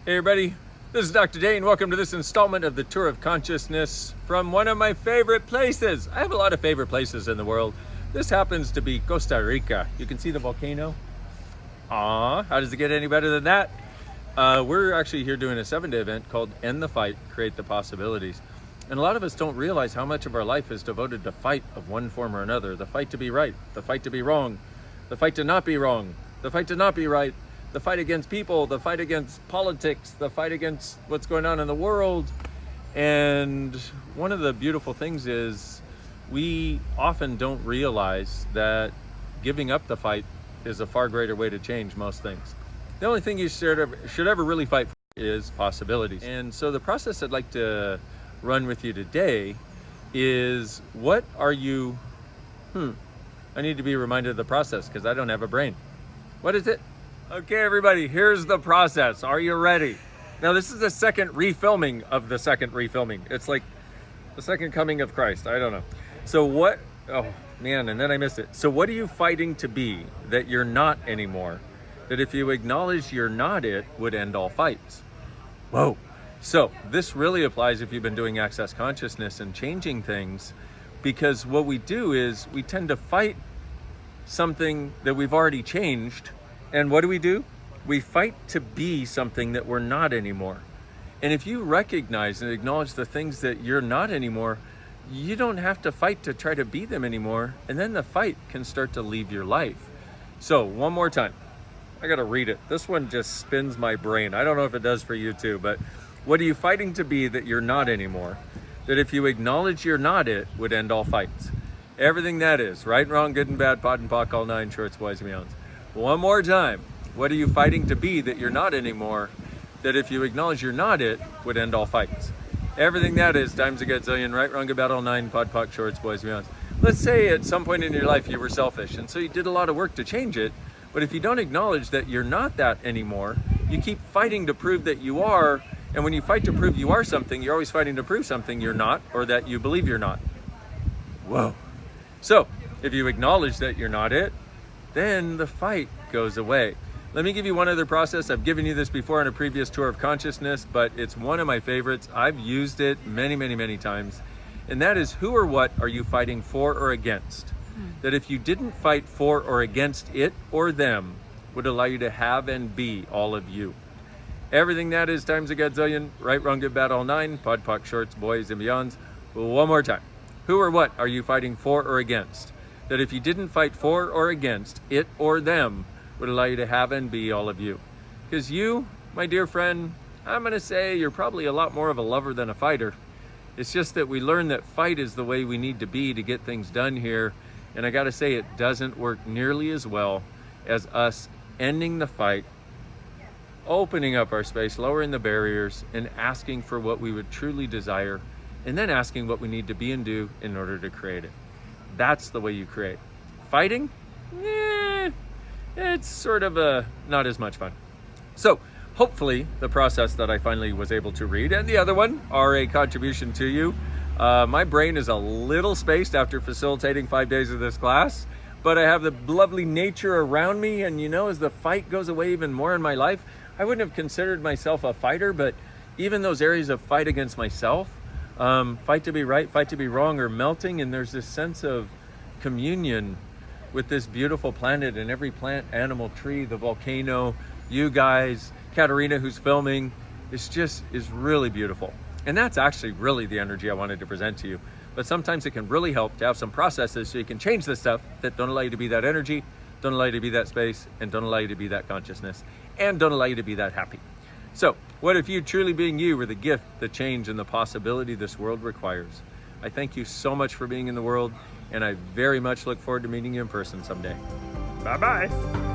Hey everybody, this is Dr. Dane. Welcome to this installment of the Tour of Consciousness from one of my favorite places. I have a lot of favorite places in the world. This happens to be Costa Rica. You can see the volcano. How does it get any better than that? We're actually here doing a 7-day event called End the Fight, Create the Possibilities. And a lot of us don't realize how much of our life is devoted to fight of one form or another. The fight to be right, the fight to be wrong, the fight to not be wrong, the fight to not be right, the fight against people, the fight against politics, the fight against what's going on in the world. And one of the beautiful things is we often don't realize that giving up the fight is a far greater way to change most things. The only thing you should ever really fight for is possibilities. And so the process I'd like to run with you today is, what are you, I need to be reminded of the process because I don't have a brain. What is it? Okay, everybody, here's the process. Are you ready? Now, this is the second refilming of the second refilming. It's like the second coming of Christ. I don't know. So what, oh man, and then I missed it. So what are you fighting to be that you're not anymore? That if you acknowledge you're not it, would end all fights. Whoa. So this really applies if you've been doing access consciousness and changing things, because what we do is we tend to fight something that we've already changed. And what do? We fight to be something that we're not anymore. And if you recognize and acknowledge the things that you're not anymore, you don't have to fight to try to be them anymore. And then the fight can start to leave your life. So one more time, I got to read it. This one just spins my brain. I don't know if it does for you too, but what are you fighting to be that you're not anymore? That if you acknowledge you're not it, would end all fights. Everything that is, right and wrong, good and bad, pot and pock, all nine shorts, boys and beyonds. One more time. What are you fighting to be that you're not anymore? That if you acknowledge you're not it, would end all fights. Everything that is, times a gazillion, right, wrong, about all nine, pod, pock, shorts, boys, beyonds. Let's say at some point in your life you were selfish, and so you did a lot of work to change it. But if you don't acknowledge that you're not that anymore, you keep fighting to prove that you are. And when you fight to prove you are something, you're always fighting to prove something you're not, or that you believe you're not. Whoa. So if you acknowledge that you're not it, then the fight goes away. Let me give you one other process. I've given you this before in a previous tour of consciousness, but it's one of my favorites. I've used it many, many, many times. And that is, who or what are you fighting for or against? That if you didn't fight for or against it or them, would allow you to have and be all of you. Everything that is, times a gazillion, right, wrong, good, bad, all nine, pod, pock, shorts, boys and beyonds. One more time. Who or what are you fighting for or against? That if you didn't fight for or against it or them, would allow you to have and be all of you. Because you, my dear friend, I'm going to say you're probably a lot more of a lover than a fighter. It's just that we learn that fight is the way we need to be to get things done here. And I got to say, it doesn't work nearly as well as us ending the fight, opening up our space, lowering the barriers, and asking for what we would truly desire, and then asking what we need to be and do in order to create it. That's the way you create. Fighting? It's sort of not as much fun. So hopefully the process that I finally was able to read and the other one are a contribution to you. My brain is a little spaced after facilitating 5 days of this class, but I have the lovely nature around me. And as the fight goes away even more in my life, I wouldn't have considered myself a fighter, but even those areas of fight against myself, fight to be right, fight to be wrong, are melting. And there's this sense of communion with this beautiful planet and every plant, animal, tree, the volcano, you guys, Katerina who's filming. Is really beautiful. And that's actually really the energy I wanted to present to you. But sometimes it can really help to have some processes so you can change the stuff that don't allow you to be that energy, don't allow you to be that space, and don't allow you to be that consciousness, and don't allow you to be that happy. So what if you truly being you were the gift, the change, and the possibility this world requires? I thank you so much for being in the world, and I very much look forward to meeting you in person someday. Bye-bye.